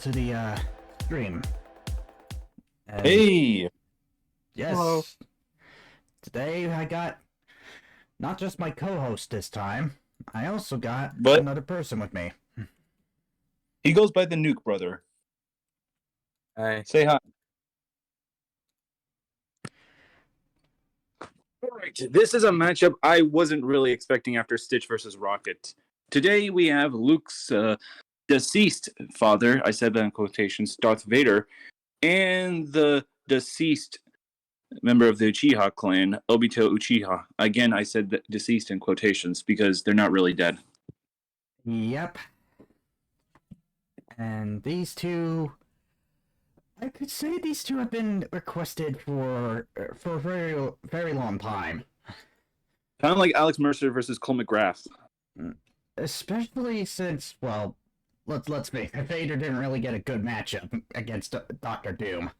to the stream. And Hey! yes, Hello. today I got not just my co-host this time, I also got But another person with me. he goes by the Nuke Brother. Hey. Say hi. Alright, this is a matchup I wasn't really expecting after Stitch versus Rocket. Today we have Luke's deceased father, I said that in quotations, Darth Vader, and the deceased member of the Uchiha clan, Obito Uchiha. Again, I said deceased in quotations because they're not really dead. Yep. And these two, I could say these two have been requested for a very, very long time. Kind of like Alex Mercer versus Cole McGrath. Especially since, well, let's face it, Vader didn't really get a good matchup against Dr. Doom.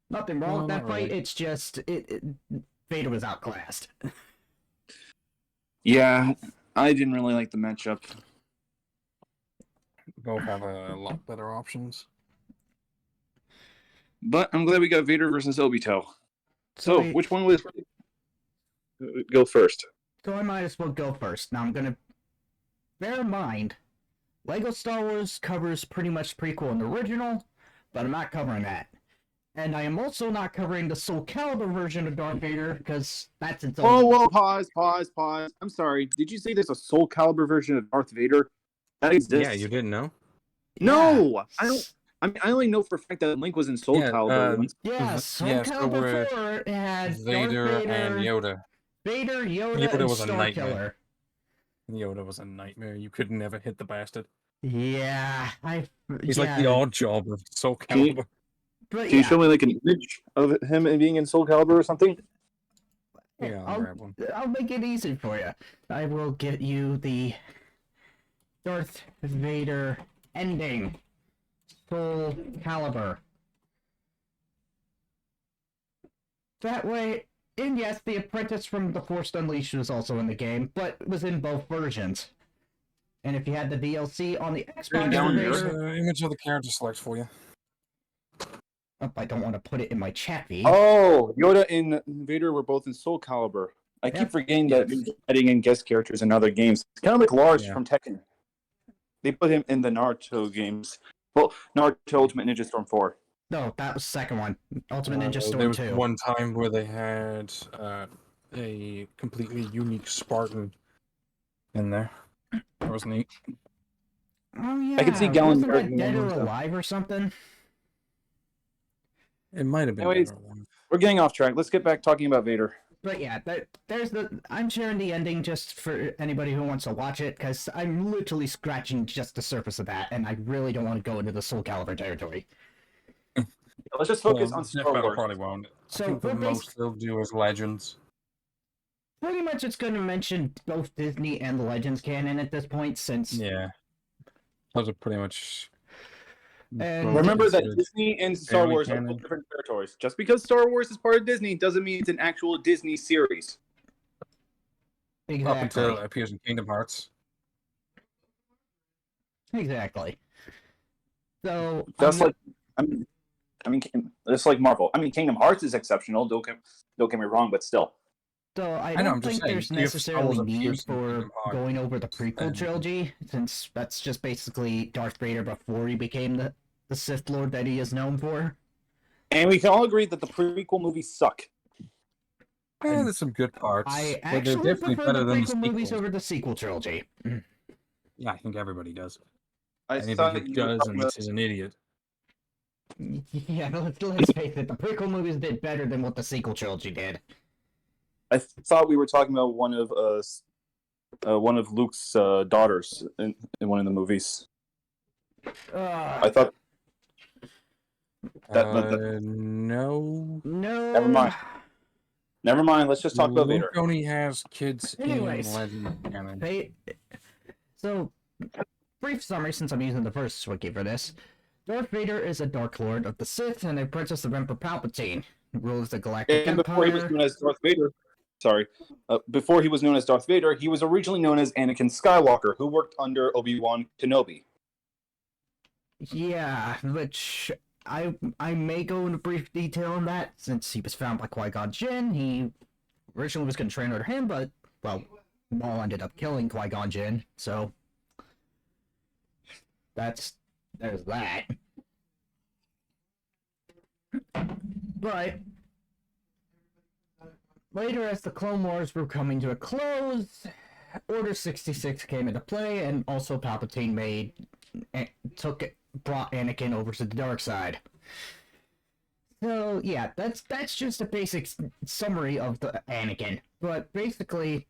Nothing wrong No, with that not fight, really. it's just, Vader was outclassed. Yeah, I didn't really like the matchup. Both have a lot better options. But I'm glad we got Vader versus Obito. So, I- which one was... Go first. So I might as well go first. Now I'm gonna bear in mind, Lego Star Wars covers pretty much prequel and original, but I'm not covering that. And I am also not covering the Soul Calibur version of Darth Vader, because that's its own... Whoa, pause. I'm sorry. Did you say there's a Soul Calibur version of Darth Vader? That exists? Yeah, you didn't know? No! I don't... I mean, I only know for a fact that Link was in Soul Calibur once. Yeah, Soul so Calibur 4 had Vader Darth Vader and Yoda. Vader, Yoda, Yoda and was a Star nightmare. Killer. Yoda was a nightmare. You could never hit the bastard. Yeah, He's like the odd job of Soul Can you- Calibur. But Can you show me like an image of him being in Soul Calibur or something? Yeah, I'll grab one. I'll make it easy for you. I will get you the Darth Vader ending. Soul Calibur. That way, and yes, the apprentice from The Force Unleashed was also in the game, but was in both versions. And if you had the DLC on the Xbox down there. There's Vader... an image of the character select for you. Oh, I don't want to put it in my chat feed. Oh, Yoda and Vader were both in Soul Calibur. I keep Yep. forgetting that they're adding in guest characters in other games. It's kind of like Lars Yeah. from Tekken. They put him in the Naruto games. Well, Naruto Ultimate Ninja Storm 4. No, that was the second one. Ultimate Ninja There Storm was 2. one time where they had a completely unique Spartan in there. That was neat. Oh yeah, I can see Galen wasn't Garden that Dead or and stuff. Alive or something? It might have been. Anyways, better one. We're getting off track. Let's get back talking about Vader. But yeah, there's the... I'm sharing the ending just for anybody who wants to watch it, because I'm literally scratching just the surface of that, and I really don't want to go into the Soul Calibur territory. Let's just focus Well, on Death Star Battle Wars. probably won't. So, I think the we're most they'll do is Legends. Pretty much it's going to mention both Disney and the Legends canon at this point, since... Yeah. Those are pretty much... And both Remember that considered Disney and Star fairly Wars are canon. both different territories. Just because Star Wars is part of Disney doesn't mean it's an actual Disney series. Exactly. Up until it appears in Kingdom Hearts. Exactly. So... That's like, I mean, it's like Marvel. I mean, Kingdom Hearts is exceptional. Don't get me wrong, but still. So I know, don't I'm just think saying, there's if Star Wars necessarily need appears in for Kingdom Hearts, going over the prequel then- trilogy, since that's just basically Darth Vader before he became the Sith Lord that he is known for. And we can all agree that the prequel movies suck. Yeah, there's some good parts. I but they're actually definitely prefer better the than prequel the movies sequels. over the sequel trilogy. Yeah, I think everybody does. I thought Anybody who you were does talking and about- is an idiot. Yeah, let's face it, the prequel movies did better than what the sequel trilogy did. I thought we were talking about one of Luke's daughters in one of the movies. I thought that No. No. Never mind. Never mind. Let's just talk about Luke Vader. only has kids Anyways. in Legend canon. So, brief summary, since I'm using the first wiki for this. Darth Vader is a Dark Lord of the Sith and a princess of Emperor Palpatine, who rules the Galactic And before he was Empire. known as Darth Vader, before he was known as Darth Vader, he was originally known as Anakin Skywalker, who worked under Obi-Wan Kenobi. Yeah, which I may go into brief detail on that, since he was found by Qui-Gon Jinn. He originally was going to train under him, but, well, Maul ended up killing Qui-Gon Jinn, so there's that. But later, as the Clone Wars were coming to a close, Order 66 came into play, and also Palpatine brought Anakin over to the dark side. So yeah, that's just a basic summary of the Anakin. But basically,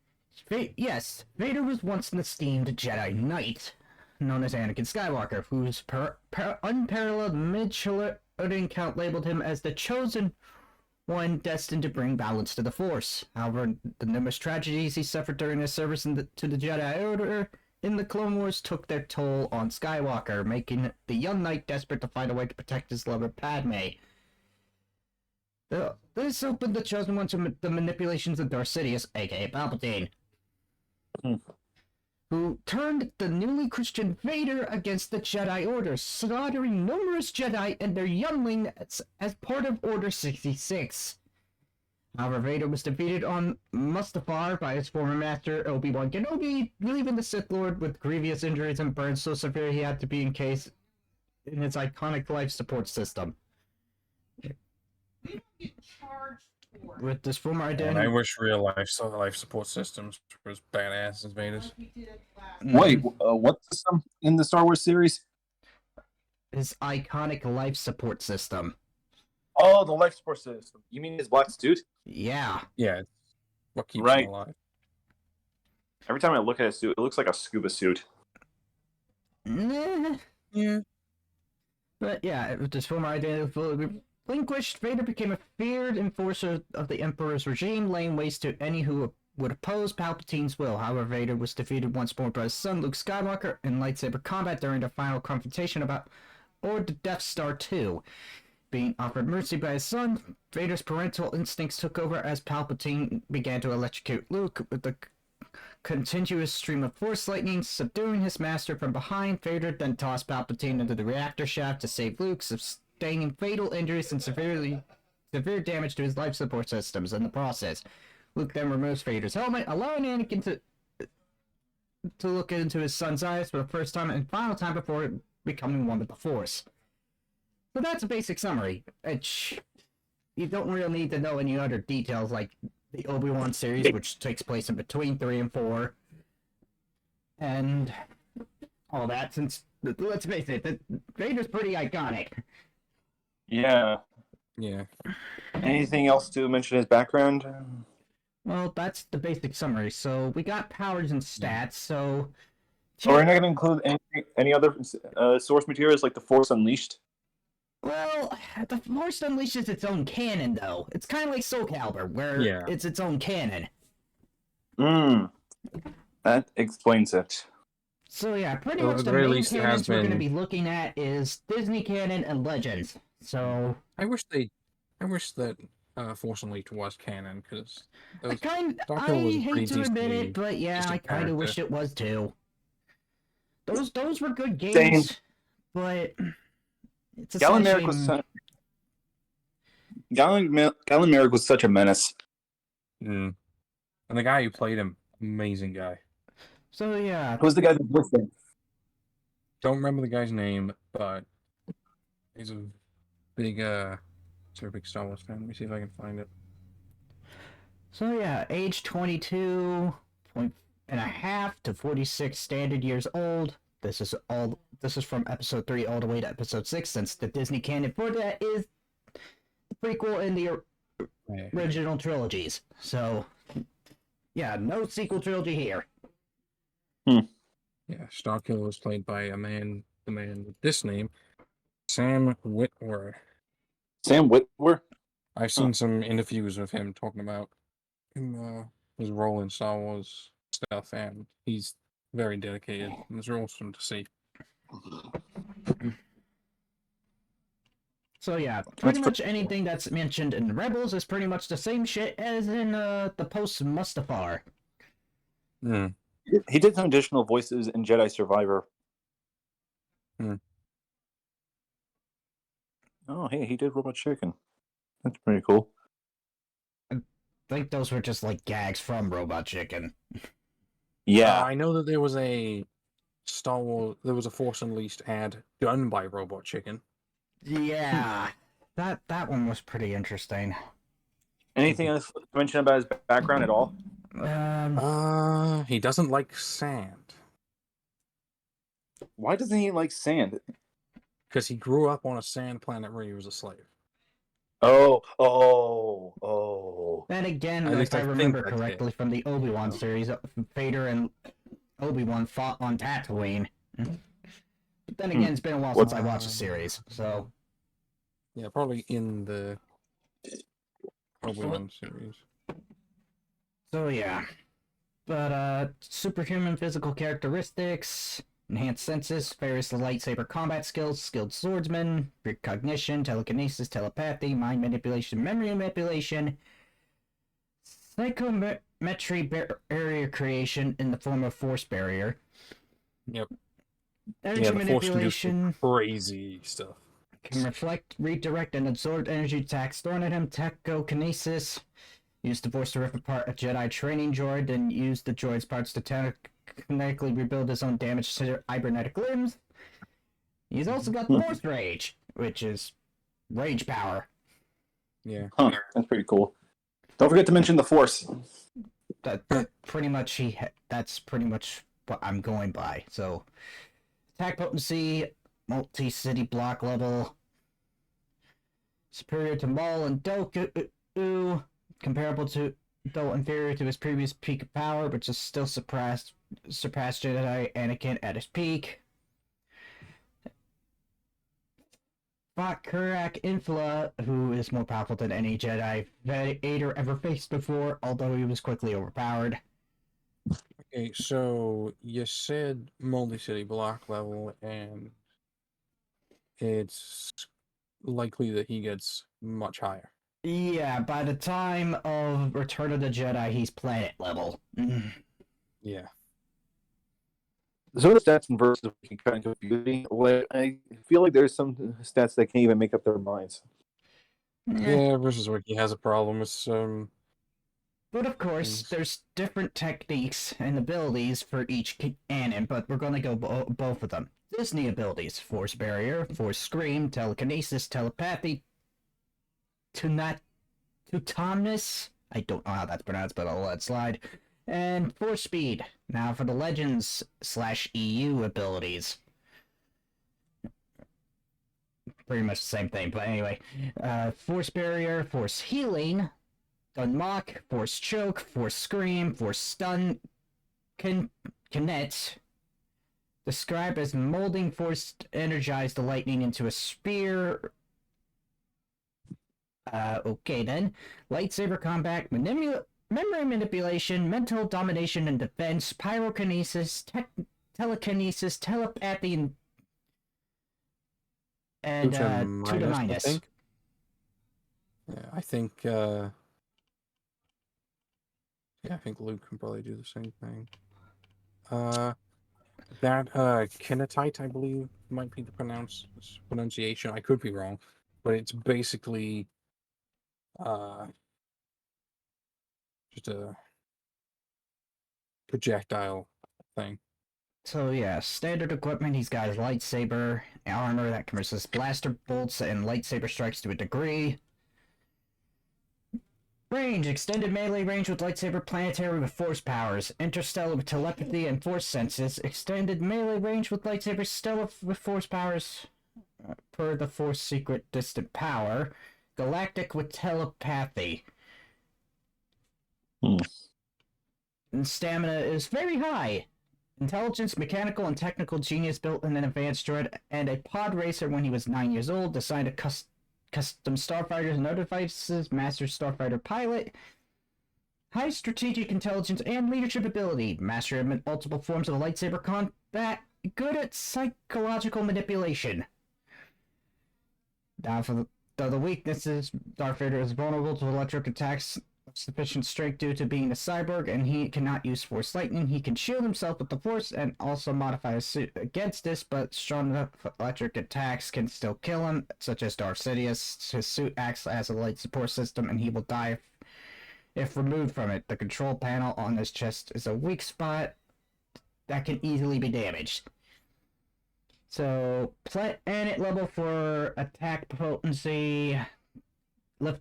yes, Vader was once an esteemed Jedi Knight, known as Anakin Skywalker, whose unparalleled mid-challenger count labeled him as the chosen one destined to bring balance to the Force. However, the numerous tragedies he suffered during his service to the Jedi Order in the Clone Wars took their toll on Skywalker, making the young knight desperate to find a way to protect his lover Padme. This opened the Chosen One to the manipulations of Darth Sidious, aka Palpatine, who turned the newly Christian Vader against the Jedi Order, slaughtering numerous Jedi and their younglings as part of Order 66. However, Vader was defeated on Mustafar by his former master, Obi-Wan Kenobi, leaving the Sith Lord with grievous injuries and burns so severe he had to be encased in his iconic life support system. With this former And identity... I wish real life support systems were as badass as Vader's. Wait, what's system in the Star Wars series? His iconic life support system. Oh, the life support system. You mean his black suit? Yeah. Yeah, it's what keeps Right. him alive. Every time I look at his suit, it looks like a scuba suit. Yeah. But yeah, with this former identity relinquished, Vader became a feared enforcer of the Emperor's regime, laying waste to any who would oppose Palpatine's will. However, Vader was defeated once more by his son, Luke Skywalker, in lightsaber combat during the final confrontation or the Death Star 2. Being offered mercy by his son, Vader's parental instincts took over as Palpatine began to electrocute Luke with the continuous stream of force lightning, subduing his master from behind. Vader then tossed Palpatine into the reactor shaft to save Luke, sustaining fatal injuries and severe damage to his life support systems in the process. Luke then removes Vader's helmet, allowing Anakin to look into his son's eyes for the first time and final time before becoming one with the Force. So that's a basic summary. You don't really need to know any other details like the Obi-Wan series, which takes place in between 3 and 4, and all that, since, let's face it, Vader's pretty iconic. Yeah. Yeah. Anything else to mention his background? Well, that's the basic summary. So we got powers and stats, so... So we're not going to include any other source materials like the Force Unleashed? Well, the Force unleashes its own canon, though. It's kind of like Soul Calibur, where it's its own canon. That explains it. So yeah, pretty much the main canons we're going to be looking at is Disney canon and Legends. So I wish that Force Unleashed was canon, because I hate to admit it, but yeah, I kind of wish it was too. Those were good games, Same. but it's a Galen Merrick was such a menace. And the guy who played him, amazing guy. So yeah, Who's the guy that voiced him? Don't remember the guy's name, but he's a big Star Wars fan. Let me see if I can find it. So yeah, age 22 and a half to 46 standard years old. This is from episode 3 all the way to episode 6, since the Disney canon for that is the prequel in the original trilogies. So yeah, no sequel trilogy here. Yeah, Starkiller was played by the man with this name, Sam Witwer. Sam Witwer? I've seen some interviews with him talking about his role in Star Wars stuff, and he's very dedicated, and it's awesome to see. So yeah, pretty much anything that's mentioned in Rebels is pretty much the same shit as in the post-Mustafar. He did some additional voices in Jedi Survivor. Oh, hey, he did Robot Chicken. That's pretty cool. I think those were just like gags from Robot Chicken. Yeah. I know that there was a Star Wars, there was a Force Unleashed ad done by Robot Chicken. Yeah, that one was pretty interesting. Anything else to mention about his background at all? He doesn't like sand Why doesn't he like sand? because he grew up on a sand planet where he was a slave. Oh. Then again, At if least I I think remember that's it. correctly from the Obi-Wan series, Vader and Obi-Wan fought on Tatooine. But then again, it's been a while since I watched the series, so... Yeah, probably in the Obi-Wan series. So yeah. But, superhuman physical characteristics, enhanced senses, various lightsaber combat skills, skilled swordsman, precognition, telekinesis, telepathy, mind manipulation, memory manipulation, psychometry barrier creation in the form of force barrier. Yep. Energy the Force can do manipulation, some crazy stuff. can reflect, redirect, and absorb energy attacks thrown at him, technokinesis, use the Force to rip apart a Jedi training droid, and use the droid's parts to telekinetically rebuild his own damaged cybernetic limbs. He's also got Force Rage, which is rage power. Yeah. Huh, that's pretty cool. Don't forget to mention the Force. That's pretty much what I'm going by. So, attack potency, multi-city block level, superior to Maul and Dooku, comparable to, though inferior to his previous peak of power, but just still surpassed Jedi Anakin at his peak. Fought Kurak Infla, who is more powerful than any Jedi Vader ever faced before, although he was quickly overpowered. Okay, so you said multi-city block level, and it's likely that he gets much higher. Yeah, by the time of Return of the Jedi, he's planet level. Yeah. Some of the stats and verses can kind of confuse me. I feel like there's some stats that can't even make up their minds. Yeah, versus Wiki has a problem with some. But of course, there's different techniques and abilities for each canon, but we're going to go both of them. Disney abilities: Force Barrier, Force Scream, Telekinesis, Telepathy, Teutomnus, I don't know how that's pronounced, but I'll let it slide, and Force Speed. Now for the Legends/EU abilities. Pretty much the same thing, but anyway. Force Barrier, Force Healing, Unlock, Force Choke, Force Scream, Force Stun, Kinet. Described as molding force to energize the lightning into a spear. Okay then. Lightsaber combat, memory manipulation, mental domination and defense, pyrokinesis, telekinesis, telepathy, and Teutominus. I think. Yeah, I think. I think Luke can probably do the same thing. That kinetite, I believe, might be the pronunciation. I could be wrong, but it's basically just a projectile thing. So yeah, standard equipment, he's got his lightsaber, armor that can resist blaster bolts and lightsaber strikes to a degree. Range, extended melee range with lightsaber, planetary with force powers, interstellar with telepathy and force senses, extended melee range with lightsaber, stellar with force powers, per the force secret distant power, galactic with telepathy. And stamina is very high. Intelligence, mechanical, and technical genius, built in an advanced droid, and a pod racer when he was 9 years old, designed a custom starfighters and other devices, master starfighter pilot, high strategic intelligence and leadership ability, master of multiple forms of lightsaber combat, good at psychological manipulation. Now for the weaknesses, Darth Vader is vulnerable to electric attacks sufficient strength due to being a cyborg, and he cannot use Force Lightning. He can shield himself with the Force and also modify his suit against this, but strong enough electric attacks can still kill him, such as Darth Sidious. His suit acts as a light support system, and he will die if removed from it. The control panel on his chest is a weak spot that can easily be damaged. So, planet level for attack potency, lift,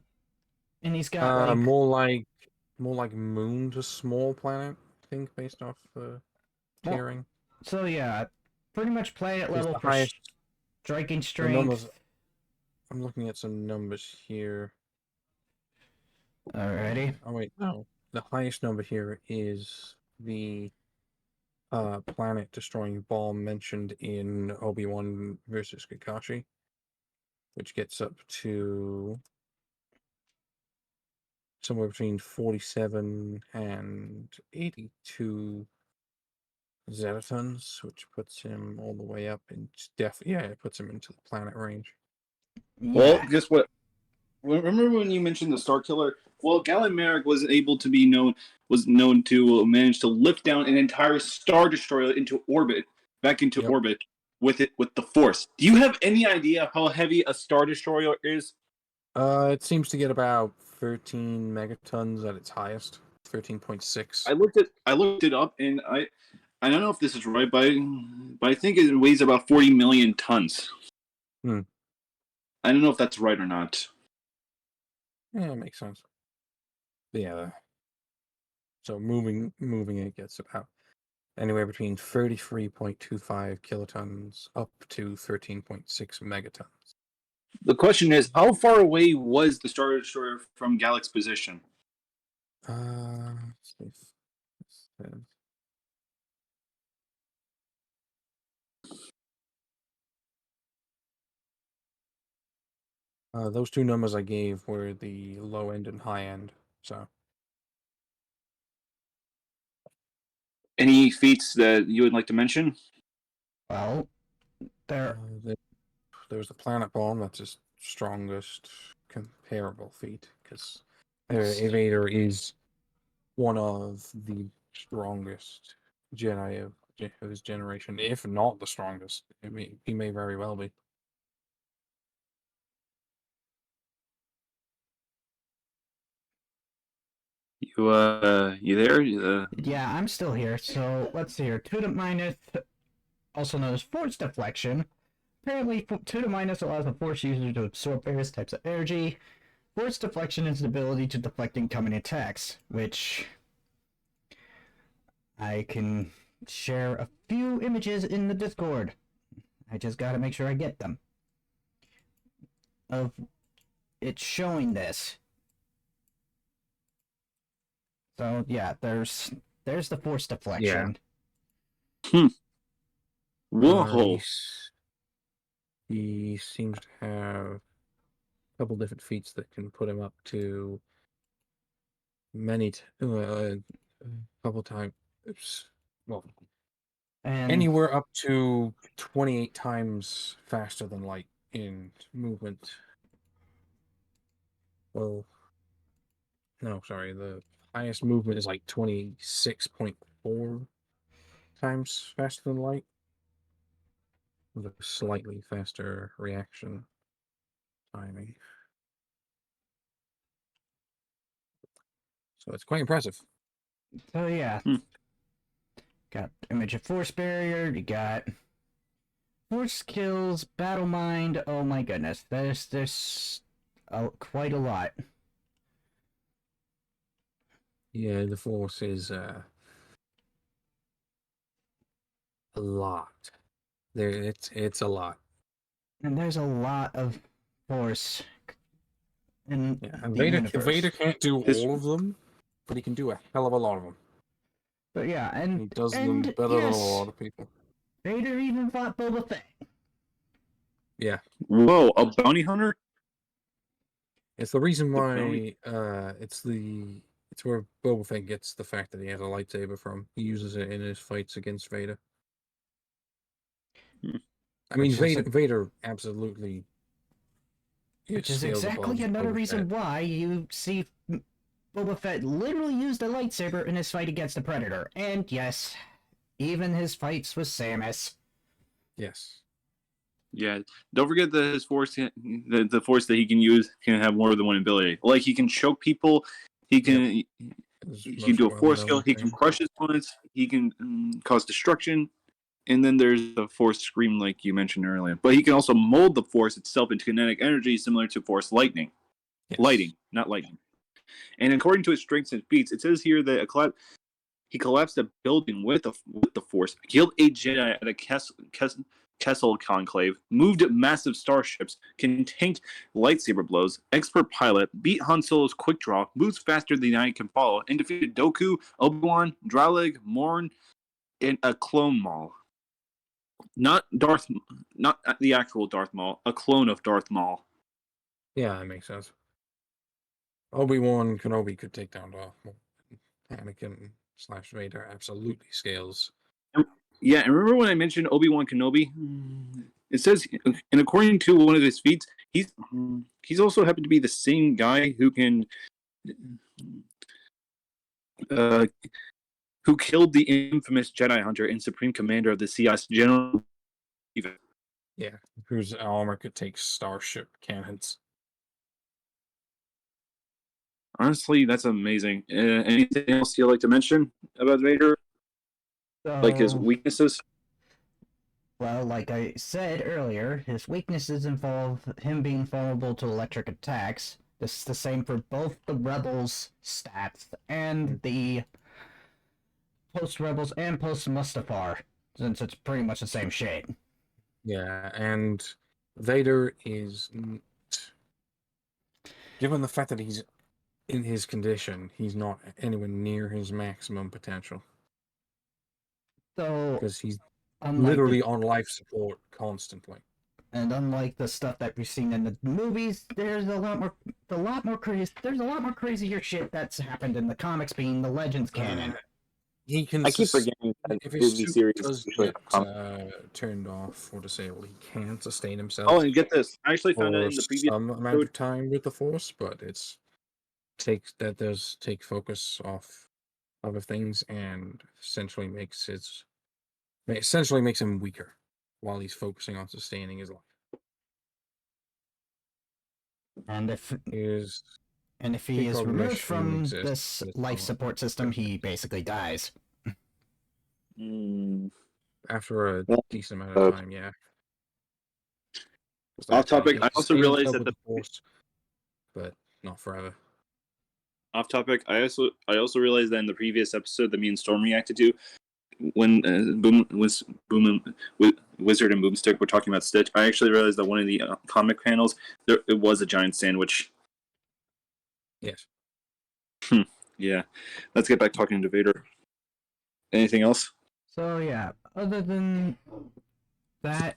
and he's got like more like moon to small planet, I think, based off tiering. So yeah, pretty much planet It's level the for highest. striking The numbers. strength. I'm looking at some numbers here. Alrighty. Oh wait, no. The highest number here is the planet destroying bomb mentioned in Obi-Wan versus Kakashi, which gets up to somewhere between 47 and 82 zetatons, which puts him all the way up in it puts him into the planet range. Well, Yeah. guess what? Remember when you mentioned the Star Killer? Well, Galen Merrick was known to manage to lift down an entire Star Destroyer back into Yep. orbit with the Force. Do you have any idea how heavy a Star Destroyer is? It seems to get about 13 megatons at its highest, 13.6. I looked it up, and I don't know if this is right, but I think it weighs about 40 million tons. Hmm. I don't know if that's right or not. Yeah, it makes sense. Yeah. So moving it gets about anywhere between 33.25 kilotons up to 13.6 megatons. The question is, how far away was the Star Destroyer from Galac's position? Let's see if this says. Those two numbers I gave were the low end and high end. So Any feats that you would like to mention? Well, there. there's the planet bomb. That's his strongest comparable feat because Vader is one of the strongest Jedi of his generation, if not the strongest. I mean, he may very well be. You there? Yeah, I'm still here. So let's see here. 2 to minus, also known as Force Deflection. Apparently, 2 to minus allows the Force user to absorb various types of energy. Force Deflection is the ability to deflect incoming attacks, which I can share a few images in the Discord. I just gotta make sure I get them. Of it showing this. So yeah, there's the Force Deflection. Whoa. He seems to have a couple different feats that can put him up to many a couple times. Well, And anywhere up to 28 times faster than light in movement. Well, no, sorry. The highest movement is like 26.4 times faster than light, with a slightly faster reaction timing. So it's quite impressive. so yeah. Got image of Force Barrier, you got Force Skills, Battle Mind. Oh my goodness, there's quite a lot. Yeah, the Force is a lot. It's a lot. And there's a lot of Force in And the universe. Vader can't do all of them, but he can do a hell of a lot of them. But yeah, He does them better than a lot of people. Vader even fought Boba Fett. Yeah. Whoa, a bounty hunter? It's the reason why it's where Boba Fett gets the fact that he has a lightsaber from. He uses it in his fights against Vader. I mean, Vader absolutely which is exactly another reason why you see Boba Fett literally used a lightsaber in his fight against the Predator. And yes, even his fights with Samus. Yes. Yeah, don't forget that his force, the force that he can use, can have more than one ability. Like he can choke people, he can he can do a force kill, he can crush his opponents, he can cause destruction, and then there's the force scream, like you mentioned earlier. But he can also mold the force itself into kinetic energy, similar to force lightning, lighting, not lightning. And according to his strengths and feats, it says here that he collapsed a building with the force, killed a Jedi at a Kessel conclave, moved massive starships, can tank lightsaber blows, expert pilot, beat Han Solo's quick draw, moves faster than the eye can follow, and defeated Dooku, Obi-Wan, Dralig, Morn, and a clone Maul. Not the actual Darth Maul, a clone of Darth Maul. Yeah, that makes sense. Obi-Wan Kenobi could take down Darth Maul. Anakin / Vader absolutely scales. Yeah, and remember when I mentioned Obi-Wan Kenobi? It says, and according to one of his feats, he's also happened to be the same guy who can who killed the infamous Jedi Hunter and Supreme Commander of the CS, General. Yeah, whose armor could take starship cannons. Honestly, that's amazing. Anything else you'd like to mention about Vader? Like his weaknesses? Well, like I said earlier, his weaknesses involve him being vulnerable to electric attacks. This is the same for both the Rebels stats and the post-Rebels and post-Mustafar, since it's pretty much the same shit. Yeah, and Vader is, given the fact that he's in his condition, he's not anywhere near his maximum potential. So, Because he's unlike literally on life support constantly. And unlike the stuff that we've seen in the movies, there's a lot more crazier shit that's happened in the comics, being the Legends canon. He can. I keep forgetting that if his movie suit series does usually get turned off or disabled, he can sustain himself. Oh, and get this! I actually found out for in the previous some amount of time with the Force, but does take focus off other things and essentially makes him weaker while he's focusing on sustaining his life. And if His he is removed precognition from exists, this but it's life not support system, he basically dies. after a Well, decent amount of time, yeah. Off topic, He I also sustained realized himself that with the Force, but not forever. off topic, I also realized that in the previous episode that me and Storm reacted to, when Wizard and Boomstick were talking about Stitch, I actually realized that one of the comic panels it was a giant sandwich. Yes. Yeah, let's get back talking to Vader. Anything else? So yeah, other than that,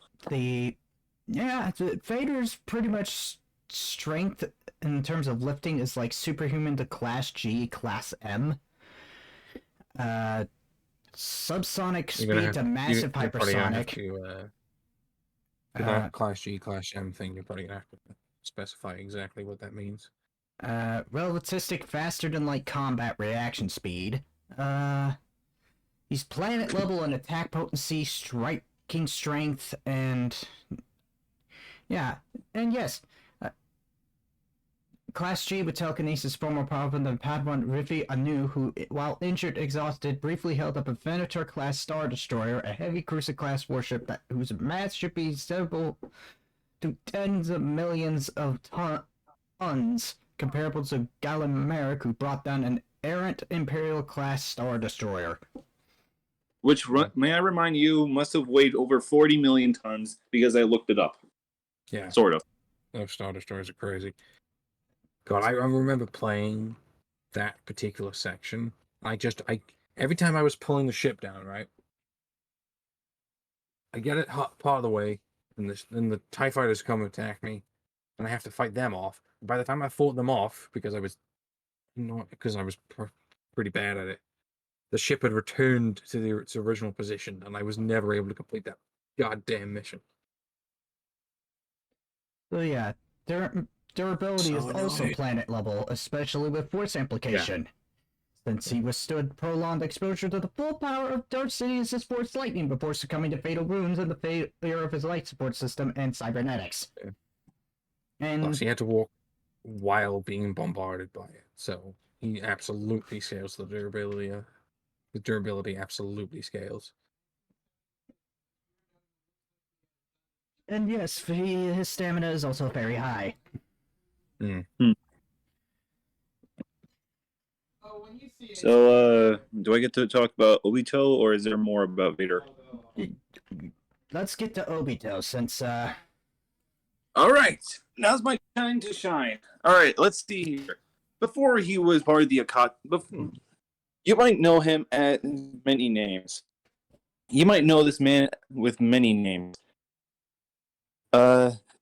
Vader's pretty much strength in terms of lifting is like superhuman to Class G, Class M. Subsonic speed to massive hypersonic. For that Class G, Class M thing, you're probably gonna have to specify exactly what that means. Relativistic faster than light combat reaction speed. He's planet level in attack potency, striking strength, and yeah, and yes, Class G with telekinesis far more powerful than Padawan Rivi Anu, who, while injured, exhausted, briefly held up a Venator-class Star Destroyer, a heavy cruiser-class warship whose mass should be several to tens of millions of tons, comparable to Gallimeric, who brought down an errant Imperial-class Star Destroyer. Which, may I remind you, must have weighed over 40 million tons because I looked it up. Yeah. Sort of. Those Star Destroyers are crazy. God, I remember playing that particular section. Every time I was pulling the ship down, right? I get it part of the way, and the TIE fighters come attack me, and I have to fight them off. By the time I fought them off, because I was pretty bad at it, the ship had returned to its original position, and I was never able to complete that goddamn mission. So yeah, durability is So also annoying. planet level, especially with force amplification. Since he withstood prolonged exposure to the full power of Darth Sidious's Force Lightning before succumbing to fatal wounds and the failure of his light support system and cybernetics. Yeah. And Plus, he had to walk while being bombarded by it, so he absolutely scales the durability. The durability absolutely scales. and yes, his stamina is also very high. So, do I get to talk about Obito, or is there more about Vader? Let's get to Obito, since All right, now's my time to shine. All right, let's see here. Before he was part of the Akatsuki, you might know him as many names. You might know this man with many names.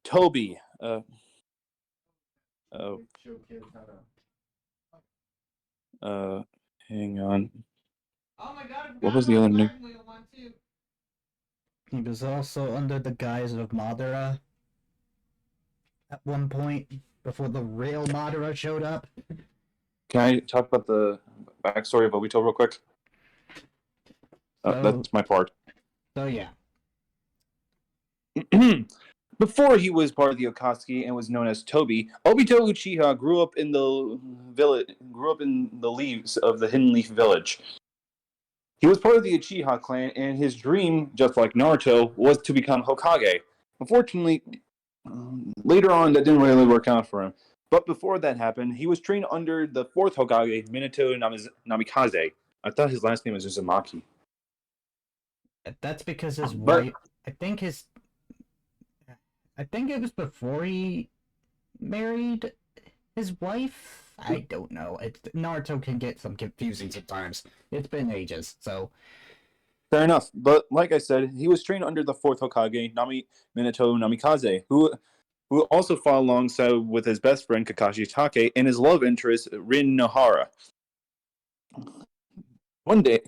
Toby. Uh, Hang on. What was the other name? he was also under the guise of Madara at one point before the real Madara showed up. Can I talk about the backstory of Obito real quick? So- That's my part. So yeah. Before he was part of the Akatsuki and was known as Toby, Obito Uchiha grew up in the leaves of the Hidden Leaf Village. He was part of the Uchiha clan, and his dream, just like Naruto, was to become Hokage. Unfortunately, later on, that didn't really work out for him. But before that happened, he was trained under the fourth Hokage, Minato Namikaze. I thought his last name was Uzumaki. That's because his But- wife. I think it was before he married his wife. I don't know. Naruto can get some confusing sometimes. It's been ages, so Fair enough. But like I said, he was trained under the fourth Hokage, Minato Namikaze, who also fought alongside with his best friend Kakashi Take and his love interest Rin Nohara. One day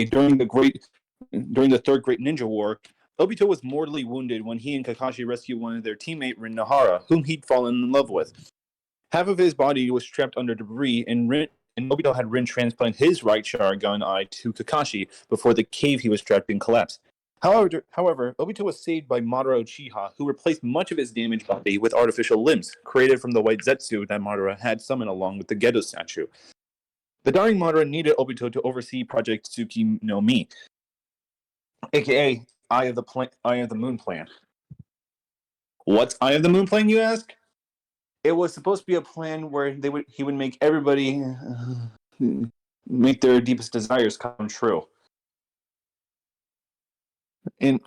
during the third Great Ninja War, Obito was mortally wounded when he and Kakashi rescued one of their teammate Rin Nohara, whom he'd fallen in love with. Half of his body was trapped under debris, and Obito had Rin transplant his right Sharingan eye to Kakashi before the cave he was trapped in collapsed. However, Obito was saved by Madara Uchiha, who replaced much of his damaged body with artificial limbs, created from the white Zetsu that Madara had summoned along with the Gedo statue. The dying Madara needed Obito to oversee Project Tsuki no Mi, aka Eye of the Moon plan. What's Eye of the Moon plan, you ask? It was supposed to be a plan where he would make everybody make their deepest desires come true. In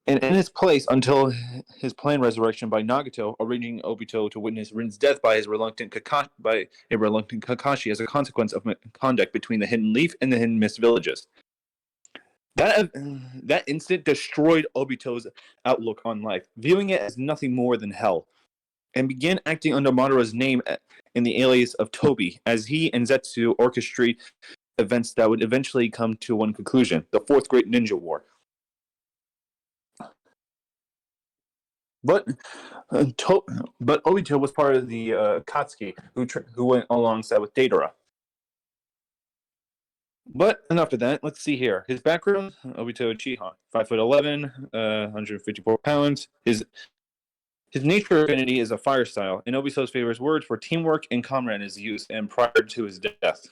its place until his planned resurrection by Nagato, urging Obito to witness Rin's death by a reluctant Kakashi as a consequence of conduct between the Hidden Leaf and the Hidden Mist villages. That instant destroyed Obito's outlook on life, viewing it as nothing more than hell, and began acting under Madara's name in the alias of Toby, as he and Zetsu orchestrate events that would eventually come to one conclusion: the Fourth Great Ninja War. But Obito was part of the Akatsuki, who went alongside with Deidara. But enough of that. Let's see here. His background: Obito Uchiha, 5'11", 154 pounds. His nature affinity is a fire style, and Obito's favorite words for teamwork and comrade is used. And prior to his death,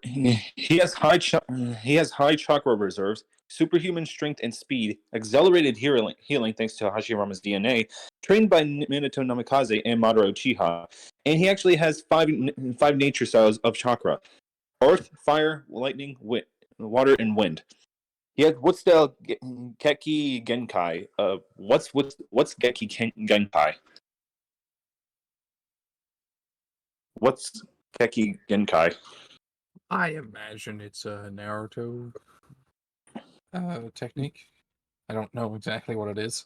he has high chakra reserves, superhuman strength and speed, accelerated healing thanks to Hashirama's DNA, trained by Minato Namikaze and Madara Uchiha, and he actually has five nature styles of chakra: earth, fire, lightning, wind, water, and wind. He has what's the Keki Genkai? What's Geki Genkai? What's Keki Genkai? I imagine it's a Naruto technique. I don't know exactly what it is.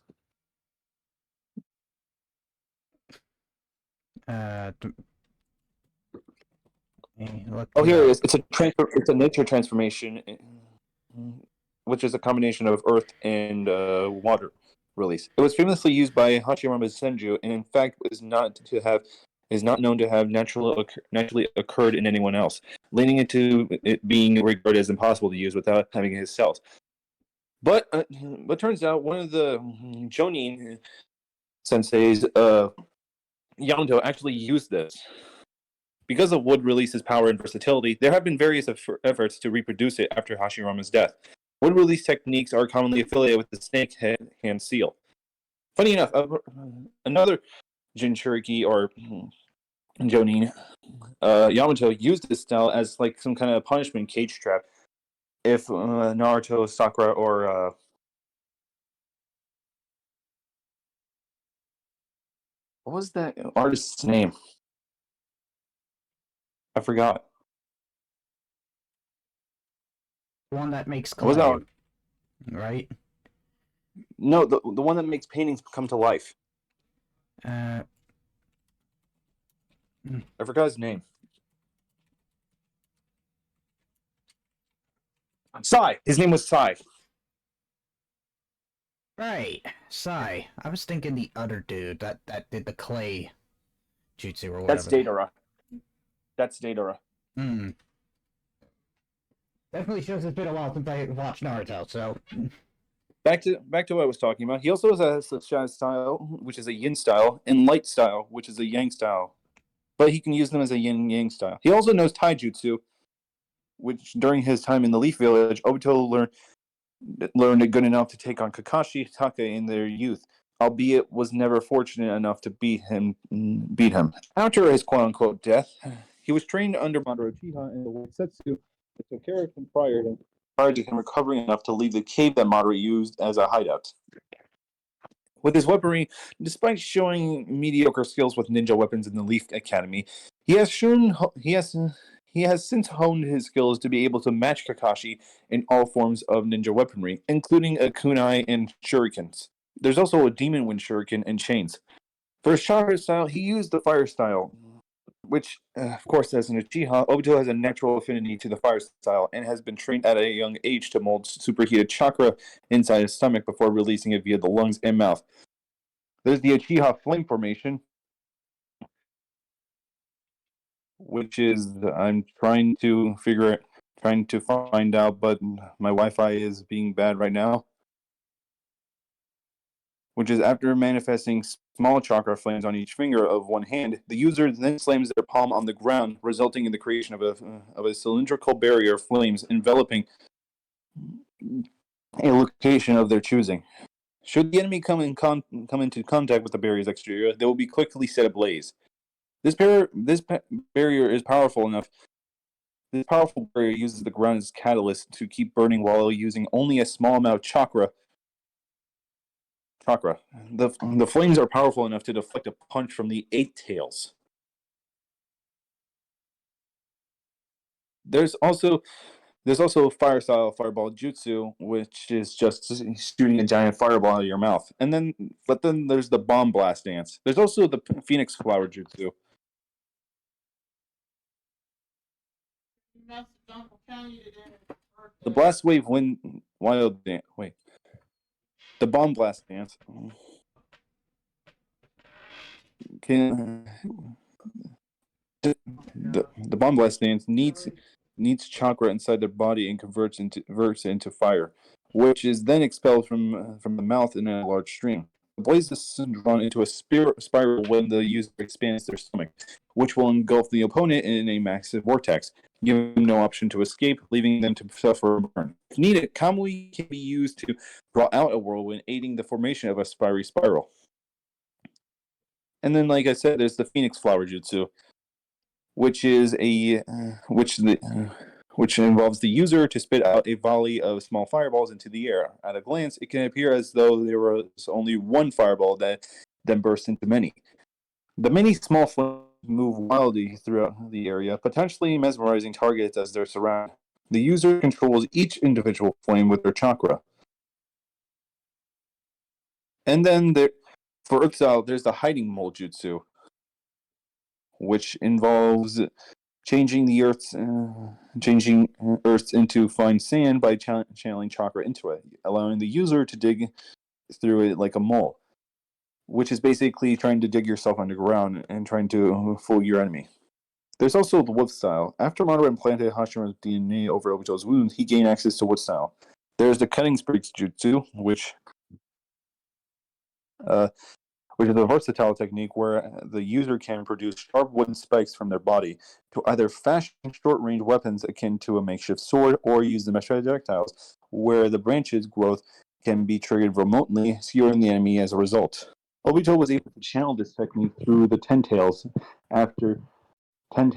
Look Oh, here it is. It's a nature transformation. which is a combination of earth and water release. It was famously used by Hashirama Senju, and in fact is not known to have naturally occurred in anyone else, leading into it being regarded as impossible to use without having his cells. But turns out one of the Jonin senseis, Yamato, actually used this. Because of wood release's power and versatility, there have been various efforts to reproduce it after Hashirama's death. Wood release techniques are commonly affiliated with the snake hand seal. Funny enough, another Jinchuriki or Jonin, Yamato used this style as like some kind of punishment cage trap. If Naruto, Sakura, or what was that artist's name? I forgot. The one that makes Was clay, that right? no the one that makes paintings come to life? Uh, I forgot his name. Sai. His name was Sai. right. Sai. I was thinking the other dude that did the clay jutsu or whatever. That's Datara. That's Datara. Hmm. Definitely shows it's been a while since I watched Naruto, so. Back to what I was talking about. He also has a Shai style, which is a yin style, and light style, which is a yang style. But he can use them as a yin yang style. He also knows taijutsu, which during his time in the Leaf Village, Obito learned good enough to take on Kakashi Taka in their youth, albeit was never fortunate enough to beat him. After his quote-unquote death, he was trained under Madara Uchiha in the Setsu that took care of him prior to him recovering enough to leave the cave that Madara used as a hideout. With his weaponry, despite showing mediocre skills with ninja weapons in the Leaf Academy, he has since honed his skills to be able to match Kakashi in all forms of ninja weaponry, including a kunai and shurikens. There's also a demon wind shuriken and chains. For his chakra style, he used the fire style, which, of course, as an Uchiha, Obito has a natural affinity to the fire style and has been trained at a young age to mold superheated chakra inside his stomach before releasing it via the lungs and mouth. There's the Uchiha flame formation, which is I'm trying to find out, but my Wi-Fi is being bad right now. Which is after manifesting small chakra flames on each finger of one hand, the user then slams their palm on the ground, resulting in the creation of a cylindrical barrier of flames enveloping a location of their choosing. Should the enemy come into contact with the barrier's exterior, they will be quickly set ablaze. This barrier is powerful enough. This powerful barrier uses the ground as catalyst to keep burning while using only a small amount of chakra. The flames are powerful enough to deflect a punch from the Eight Tails. There's also fire style fireball jutsu, which is just shooting a giant fireball out of your mouth. But then there's the bomb blast dance. There's also the phoenix flower jutsu. The blast wave wild dance. Wait. The bomb blast dance. The bomb blast dance needs chakra inside their body and converts it into fire, which is then expelled from the mouth in a large stream. The blaze is drawn into a spiral when the user expands their stomach, which will engulf the opponent in a massive vortex, giving them no option to escape, leaving them to suffer a burn. If needed, Kamui can be used to draw out a whirlwind, aiding the formation of a fiery spiral. And then, like I said, there's the Phoenix Flower Jutsu, which involves the user to spit out a volley of small fireballs into the air. At a glance, it can appear as though there was only one fireball that then bursts into many. The many small flames move wildly throughout the area, potentially mesmerizing targets as they're surrounded. The user controls each individual flame with their chakra. And then for Utsal, there's the hiding mole jutsu, which involves changing Earth's into fine sand by channeling chakra into it, allowing the user to dig through it like a mole, which is basically trying to dig yourself underground and trying to fool your enemy. There's also the wood style. After Madara implanted Hashima's DNA over Obito's wounds, he gained access to wood style. There's the cutting spikes jutsu, which is a versatile technique where the user can produce sharp wooden spikes from their body to either fashion short-range weapons akin to a makeshift sword or use the mesh projectiles where the branches growth can be triggered remotely, skewering the enemy as a result. Obito was able to channel this technique through the Ten Tails after he and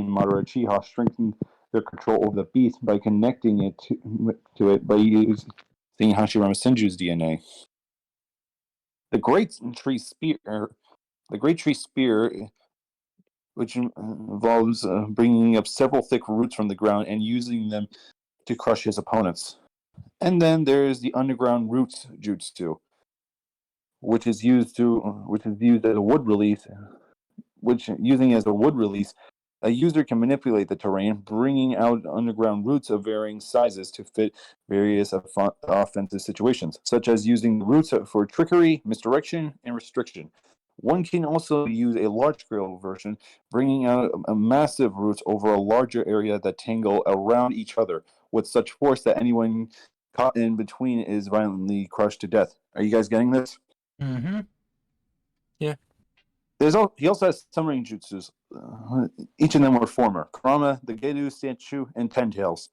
Madara Uchiha strengthened their control over the beast by connecting it to it by using Hashirama Senju's DNA. The Great Tree Spear, which involves bringing up several thick roots from the ground and using them to crush his opponents. And then there's the Underground Roots Jutsu, which is used as a wood release. A user can manipulate the terrain, bringing out underground roots of varying sizes to fit various offensive situations, such as using the roots for trickery, misdirection, and restriction. One can also use a large-scale version, bringing out a massive roots over a larger area that tangle around each other with such force that anyone caught in between is violently crushed to death. Are you guys getting this? Mm-hmm. Yeah. He also has summoning jutsus. Each of them were former. Kurama, the Gedu, Sanchu, and Ten Tails.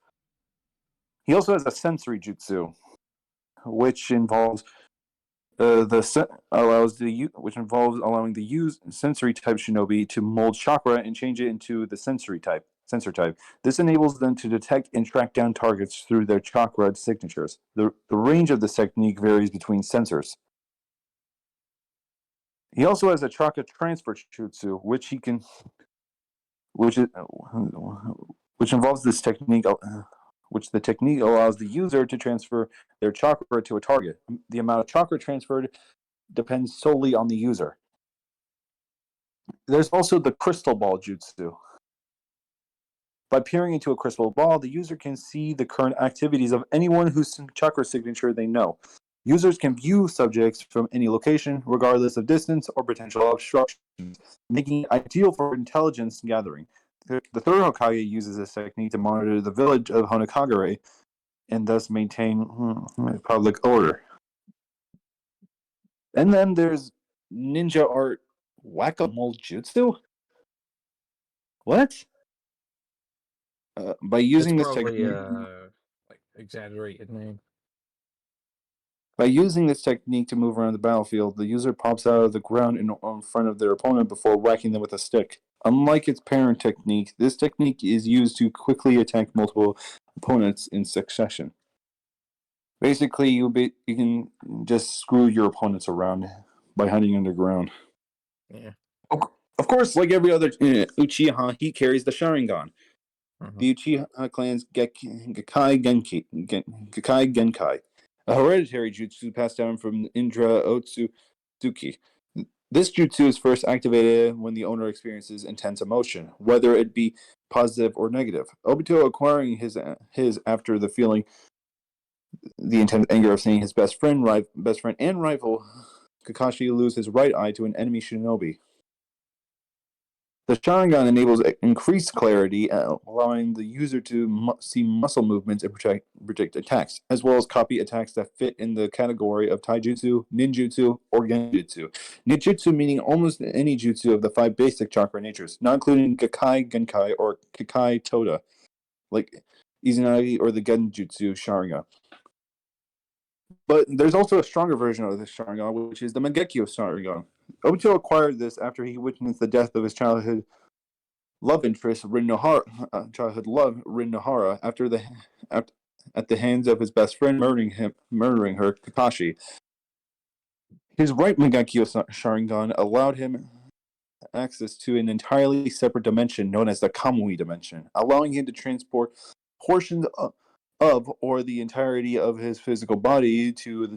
He also has a sensory jutsu, which involves allowing the sensory type shinobi to mold chakra and change it into the sensor type. This enables them to detect and track down targets through their chakra signatures. The range of this technique varies between sensors. He also has a chakra transfer jutsu, which involves this technique, which the technique allows the user to transfer their chakra to a target. The amount of chakra transferred depends solely on the user. There's also the crystal ball jutsu. By peering into a crystal ball, the user can see the current activities of anyone whose chakra signature they know. Users can view subjects from any location, regardless of distance or potential obstructions, making it ideal for intelligence gathering. The third Hokage uses this technique to monitor the village of Honokagure and thus maintain public order. And then there's ninja art whack-a-mole jutsu? What? By using this technique... like exaggerated name. By using this technique to move around the battlefield, the user pops out of the ground in front of their opponent before whacking them with a stick. Unlike its parent technique, this technique is used to quickly attack multiple opponents in succession. Basically, you can just screw your opponents around by hiding underground. Yeah. Of course, like every other Uchiha, he carries the Sharingan. Mm-hmm. The Uchiha clan's Gakkai Genkai, a hereditary jutsu passed down from Indra Otsutsuki. This jutsu is first activated when the owner experiences intense emotion, whether it be positive or negative. Obito acquiring his after the feeling the intense anger of seeing his best friend and rival Kakashi lose his right eye to an enemy shinobi. The Sharingan enables increased clarity, allowing the user to see muscle movements and predict attacks, as well as copy attacks that fit in the category of taijutsu, ninjutsu, or genjutsu. Ninjutsu meaning almost any jutsu of the 5 basic chakra natures, not including Gakkai Genkai or Kekai Toda, like Izanagi or the Genjutsu Sharingan. But there's also a stronger version of this Sharingan, which is the Mangekyo Sharingan. Obito acquired this after he witnessed the death of his childhood love interest, Rin Nohara, at the hands of his best friend, murdering her, Kakashi. His right Mangekyo Sharingan allowed him access to an entirely separate dimension known as the Kamui dimension, allowing him to transport portions of or the entirety of his physical body to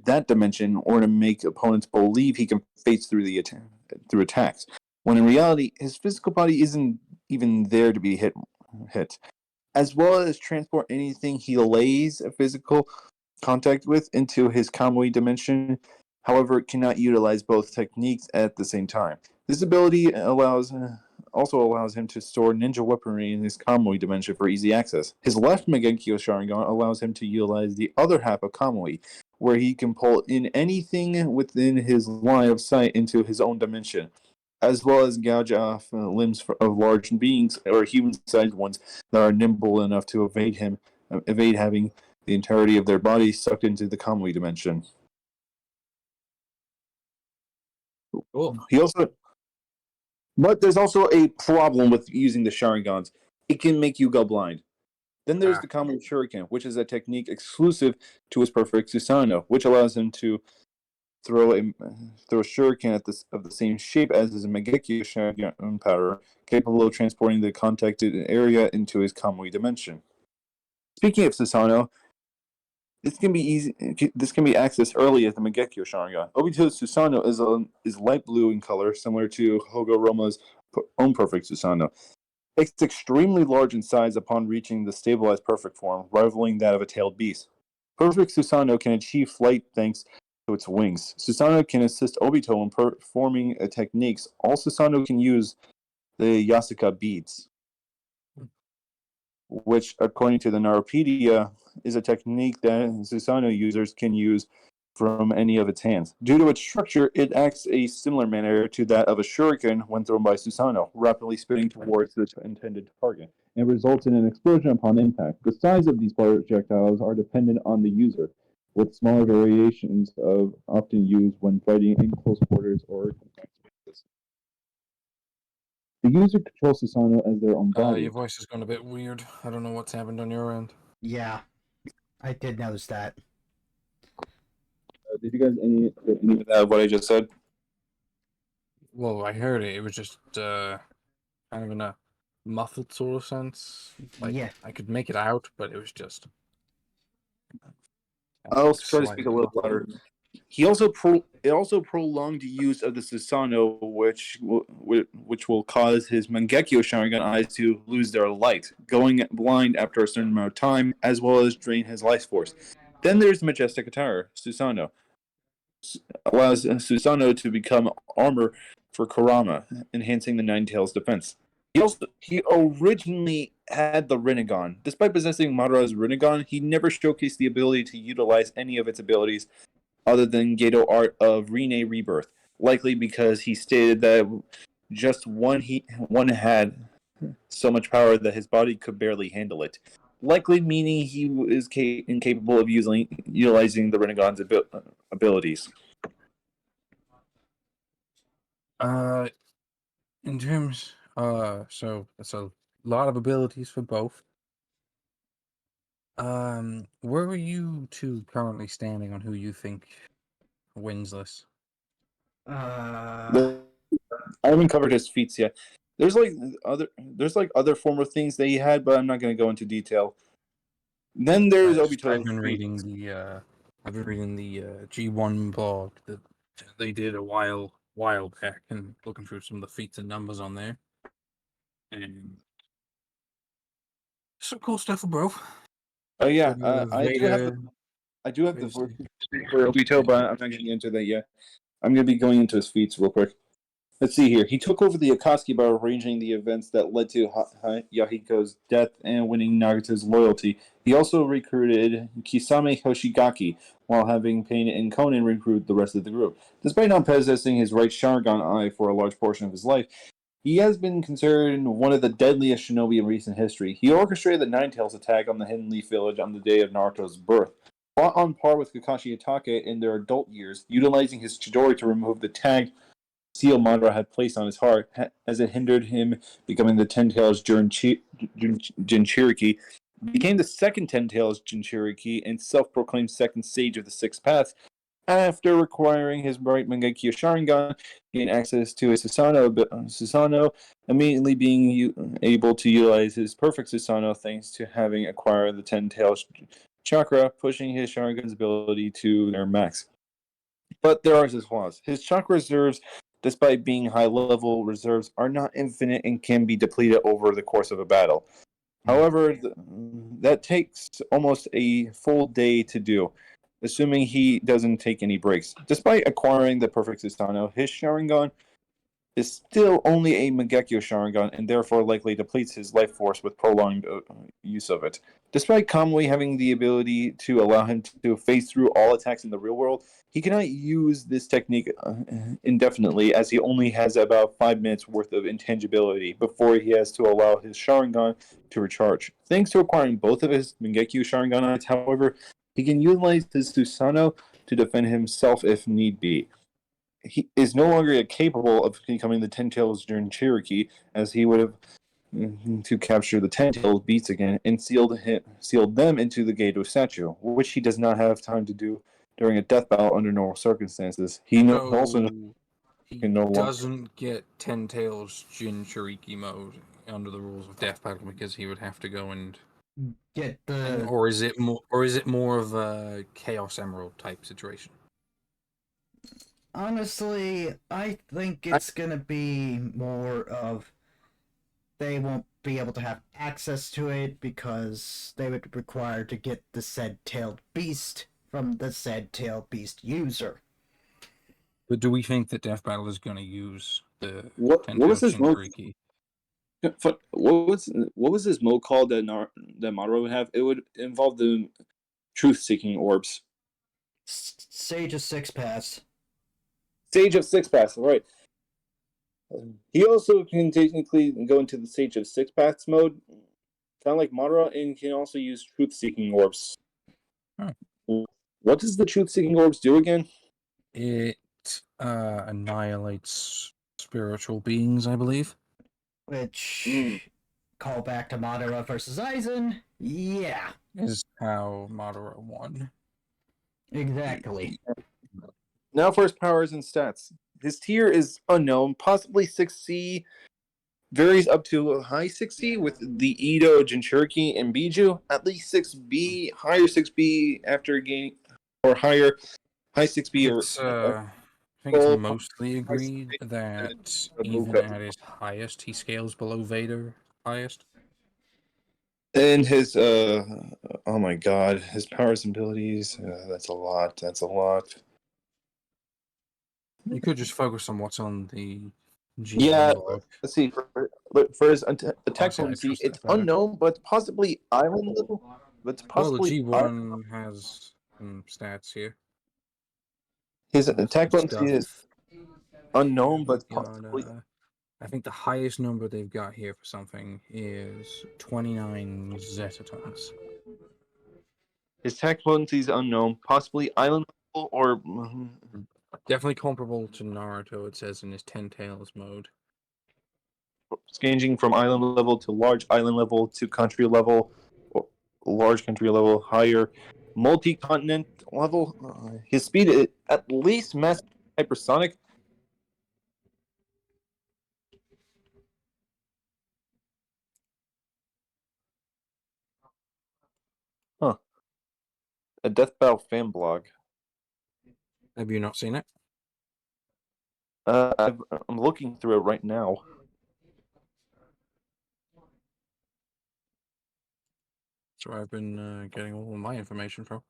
that dimension, or to make opponents believe he can face through attacks. when in reality, his physical body isn't even there to be hit. As well as transport anything he lays a physical contact with into his Kamui dimension. However, it cannot utilize both techniques at the same time. This ability also allows him to store ninja weaponry in his Kamui dimension for easy access. His left Mangekyo Sharingan allows him to utilize the other half of Kamui, where he can pull in anything within his line of sight into his own dimension, as well as gouge off limbs of large beings or human-sized ones that are nimble enough to evade having the entirety of their body sucked into the Kamui dimension. Cool. But there's also a problem with using the Sharingans. It can make you go blind. Then there's the Kamui Shuriken, which is a technique exclusive to his perfect Susanoo, which allows him to throw a shuriken of the same shape as his Mangekyo Sharingan power, capable of transporting the contacted area into his Kamui dimension. Speaking of Susanoo, this can be accessed early as the Mangekyo Sharingan. Obito's Susanoo is light blue in color, similar to Hogoroma's own perfect Susanoo. It's extremely large in size upon reaching the stabilized perfect form, rivaling that of a tailed beast. Perfect Susanoo can achieve flight thanks to its wings. Susanoo can assist Obito in performing techniques. All Susanoo can use the Yasuka beads, which, according to the Narupedia, is a technique that Susanoo users can use from any of its hands. Due to its structure, it acts a similar manner to that of a shuriken when thrown by Susanoo, rapidly spinning towards the intended target, and results in an explosion upon impact. The size of these projectiles are dependent on the user, with smaller variations of often used when fighting in close quarters or confined spaces. The user controls Susanoo as their own body. Your voice has gone a bit weird. I don't know what's happened on your end. Yeah, I did notice that. Did you guys any of that, what I just said? Well, I heard it. It was just kind of in a muffled sort of sense. Like, Yeah. I could make it out, but it was just. I'll try to speak a little louder. It also prolonged the use of the Susanoo, which will cause his Mangekyo Sharingan eyes to lose their light, going blind after a certain amount of time, as well as drain his life force. Then there's Majestic Attire, Susanoo. Allows Susanoo to become armor for Kurama, enhancing the Ninetales' defense. He originally had the Rinnegan. Despite possessing Madara's Rinnegan, he never showcased the ability to utilize any of its abilities other than Gedo Art of Rine Rebirth, likely because he stated that just one had so much power that his body could barely handle it. Likely meaning he is incapable of utilizing the Rinnegan's abilities. In terms, so it's a lot of abilities for both. Where are you two currently standing on who you think wins this? I haven't covered his feats yet. There's other former things that he had, but I'm not going to go into detail. Then there's Obito. I've been reading the G1 blog that they did a while back, and looking through some of the feats and numbers on there, and some cool stuff for both. Oh yeah, Vader, I do have the for Obito, but I'm not getting into that yet. I'm going to be going into his feats real quick. Let's see here. He took over the Akatsuki by arranging the events that led to Yahiko's death and winning Nagato's loyalty. He also recruited Kisame Hoshigaki, while having Pain and Conan recruit the rest of the group. Despite not possessing his right Sharingan eye for a large portion of his life, he has been considered one of the deadliest shinobi in recent history. He orchestrated the Ninetales attack on the Hidden Leaf Village on the day of Naruto's birth, fought on par with Kakashi Hatake in their adult years, utilizing his Chidori to remove the tag seal Madara had placed on his heart, as it hindered him becoming the Ten Tails Jinchuriki, became the second Ten Tails Jinchuriki, and self-proclaimed second sage of the Sixth Path. After requiring his right Mangekyo Sharingan, gain access to his Susanoo, immediately being able to utilize his perfect Susanoo thanks to having acquired the Ten Tails Chakra, pushing his Sharingan's ability to their max. But there are his flaws. His chakra reserves despite being high-level reserves, are not infinite and can be depleted over the course of a battle. However, that takes almost a full day to do, assuming he doesn't take any breaks. Despite acquiring the perfect Susanoo, his Sharingan is still only a Mangekyo Sharingan and therefore likely depletes his life force with prolonged use of it. Despite Kamui having the ability to allow him to phase through all attacks in the real world, he cannot use this technique indefinitely, as he only has about 5 minutes worth of intangibility before he has to allow his Sharingan to recharge. Thanks to acquiring both of his Mangekyo Sharingan, however, he can utilize his Susanoo to defend himself if need be. He is no longer capable of becoming the Ten Tails during Cherokee, as he would have to capture the Ten Tails beats again and sealed them into the Gato statue, which he does not have time to do during a death battle under normal circumstances. He also can no longer doesn't get Ten Tails Jinchuriki mode under the rules of Death Battle because he would have to go and Get the or is it more of a Chaos Emerald type situation? honestly, I think it's gonna be more of they won't be able to have access to it because they would require to get the said tailed beast from the said tailed beast user. But do we think that Death Battle is going to use the what Ten was Tails his mode? Jinchuriki? What was this mode called that Madara would have? It would involve the truth-seeking orbs. Sage of Six Paths. Sage of Six Paths, right. He also can technically go into the Sage of Six Paths mode, kind of like Madara, and can also use truth-seeking orbs. What does the truth-seeking orbs do again? It annihilates spiritual beings, I believe. Which call back to Madara versus Aizen. Yeah. Is how Madara won. Exactly. Now for his powers and stats. His tier is unknown, possibly 6C, varies up to high 6C with the Ito, Jinchuriki, and Biju. At least 6B, higher 6B after gaining, or higher, high 6B or I think it's mostly agreed that even at his highest, he scales below Vader highest. And his, oh my god, his powers and abilities, that's a lot. You could just focus on what's on the G Yeah, blog. let's see. For his attack potency, it's unknown, but possibly island level. But Well, the possibly G1 has some stats here. his attack Some potency stuff. is unknown, but We've got, possibly. I think the highest number they've got here for something is 29 zetatons. His attack potency is unknown, possibly island level or Definitely comparable to Naruto, it says in his Ten Tails mode. ranging from island level to large island level to country level, or large country level, higher multi-continent level. His speed is at least mass hypersonic. Huh. A Death Battle fan blog. Have you not seen it? I'm looking through it right now. That's where I've been getting all of my information from.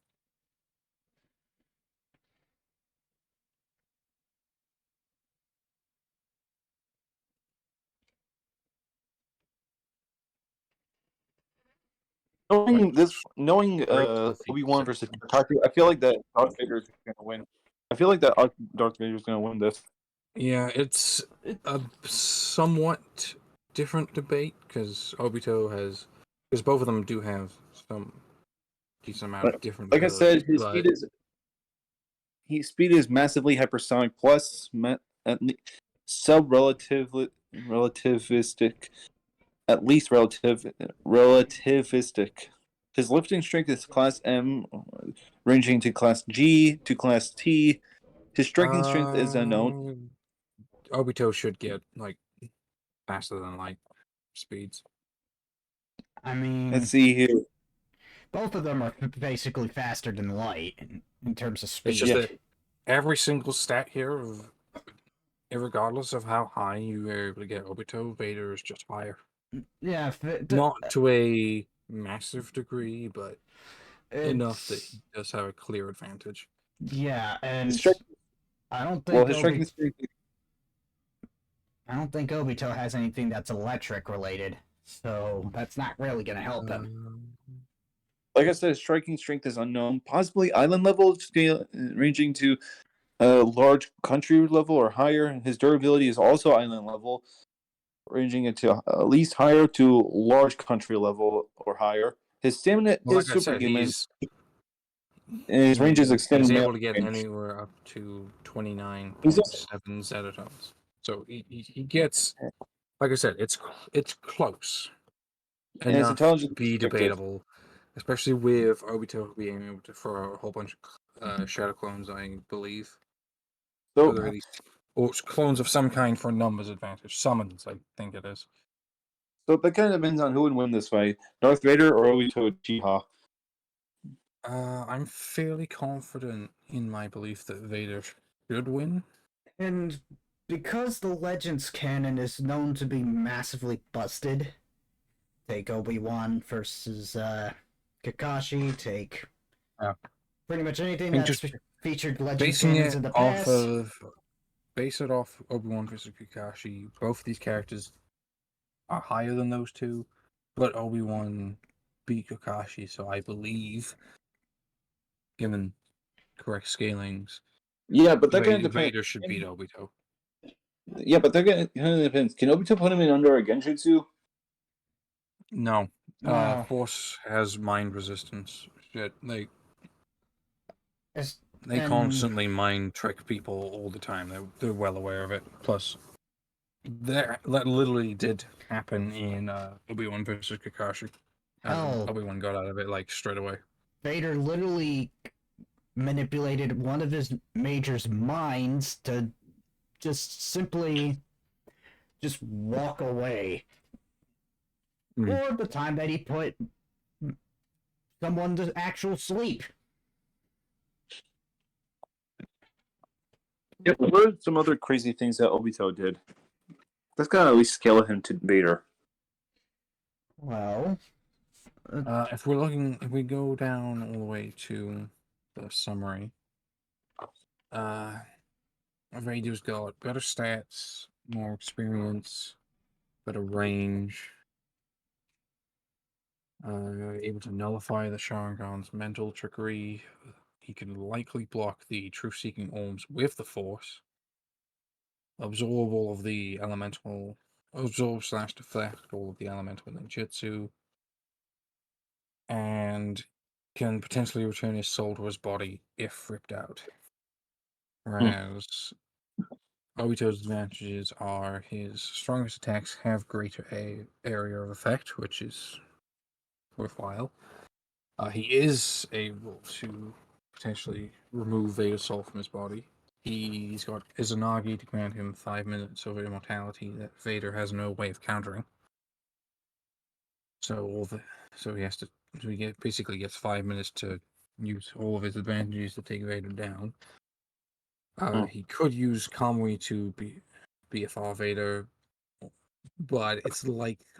Knowing Obi-Wan versus Kakashi, I feel like that Darth Vader is going to win. I feel like that Darth Vader is going to win this. Yeah, it's a somewhat different debate because Obito has, because both of them do have some decent amount of different. Like I said, his speed is massively hypersonic plus relativistic, at least relativistic. His lifting strength is class M, ranging to class G to class T. His striking strength is unknown. Obito should get like faster than light speeds. I mean, Let's see here. Both of them are basically faster than light in terms of speed. It's just that every single stat here of Regardless of how high you were able to get Obito, Vader is just higher. Yeah, Not to a massive degree, but enough that it's he does have a clear advantage. yeah, His and strike, I don't well, think his striking strength. Obito has anything that's electric related, so that's not really gonna help him. Like I said, his striking strength is unknown. Possibly island level, scale ranging to large country level or higher. His durability is also island level, ranging into at least higher to large country level or higher. His stamina Well, is like I said, superhuman, and his range is he's extended melee able to get range. anywhere up to He's also, 29.7 zetatones. So he gets, like I said, it's close and his enough to intelligence is be restricted. debatable, especially with Obito being able to throw a whole bunch of shadow clones, I believe. So, Or at least, or clones of some kind for numbers advantage. Summons, I think it is. so that kind of depends on who would win this fight: Darth Vader or Obito Uchiha. I'm fairly confident in my belief that Vader should win. And because the Legends canon is known to be massively busted, take Obi-Wan versus Kakashi, take Yeah. pretty much anything I think that's just featured Legends basing canons it in the off past. base it off Obi-Wan versus Kakashi. Both of these characters are higher than those two, but Obi-Wan beat Kakashi, so I believe, given correct scalings, Yeah, but that kind of depends. Vader should beat Obito. Yeah, but that kind of depends. Can Obito put him in under a Genjutsu? No. No. Force has mind resistance. Shit, It's, they and constantly mind trick people all the time. They're well aware of it. Plus, that literally did happen in Obi-Wan versus Kakashi. hell, Obi-Wan got out of it like straight away. Vader literally manipulated one of his major's minds to just simply just walk away. Or the time that he put someone to actual sleep. Yeah, what are some other crazy things that Obito did? That's gotta at least scale him to Vader. Well, If we go down all the way to the summary, Vader's got better stats, more experience, better range, able to nullify the Sharingan's mental trickery. He can likely block the truth-seeking orbs with the Force, absorb all of the elemental, absorb/deflect all of the elemental ninjutsu, and can potentially return his soul to his body if ripped out. Whereas Obito's advantages are his strongest attacks have greater area of effect, which is worthwhile. He is able to potentially remove Vader's soul from his body. He's got Izanagi to grant him 5 minutes of immortality that Vader has no way of countering. So basically gets 5 minutes to use all of his advantages to take Vader down. He could use Kamui to BFR Vader, but